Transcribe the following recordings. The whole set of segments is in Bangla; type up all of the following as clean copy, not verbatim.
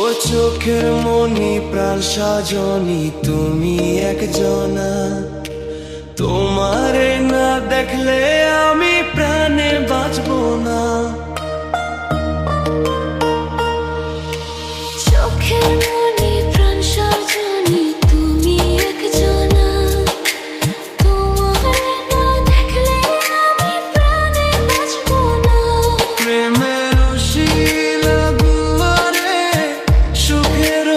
ও চোখের মনি প্রাণ সাজনি তুমি একজনা, তোমারে না দেখলে আমি প্রাণে বাঁচবো না। চোখের মনি প্রাণ সাজনি তুমি একজনা, তোমারে না দেখলে আমি প্রাণে বাঁচবো না। প্রেমের শিলা দুয়ারে সুখের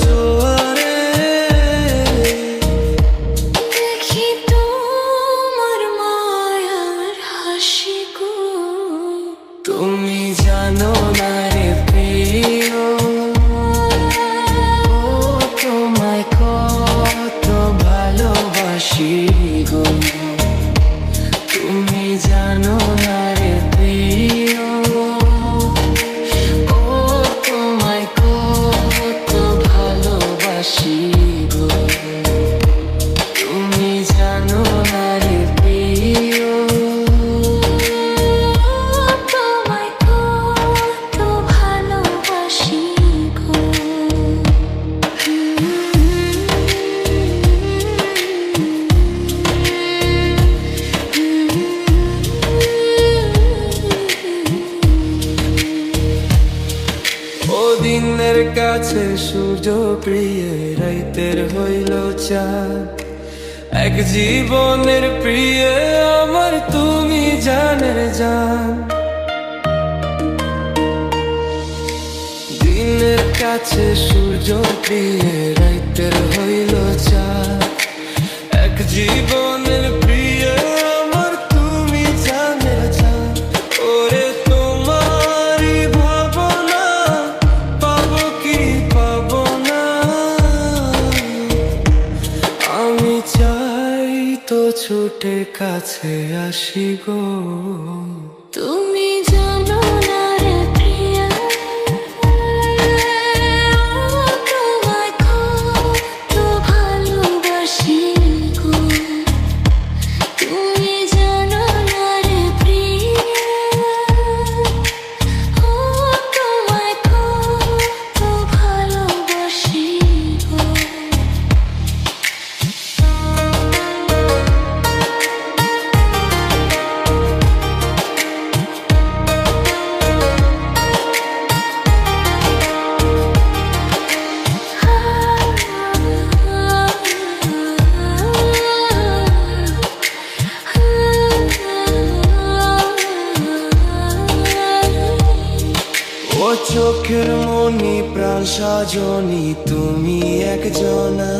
জোয়ারে দেখি তোমার মায়ার হাসি গো। তুমি জানো না রে প্রিয়, তোমায় কত ভালোবাসি গো। তুমি জানো না রে প্রিয়, ও তোমায় কত ভালোবাসি গো। তুমি জানো না রে প্রিয়, তোমায় কত ভালোবাসি গো। ও দিনের কাছে সূর্য প্রিয়, রাইতের হইল চাঁদ। এক জীবনের প্রিয় আমার তুমি জানের জান। দিনের কাছে সূর্য প্রিয়, রাইতের হইল চাঁদ। এক জীবনের প্রিয় আমার তুমি জানের জান। ওরে তোমারই ভাবনা পাবো কি পাবো না, আমি চাই তো ছুটে কাছে আসি গো। তুমি জানো না রে প্রিয়া, তোমায় কত ভালোবাসি গো। তুমি জানো না রে প্রিয়া, তোমায় কত ভালোবাসি গো। ও চোখের মনি প্রাণ সাজনি তুমি একজনা,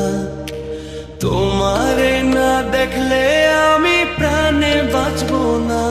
তোমারে না দেখলে আমি প্রাণে বাঁচবো না।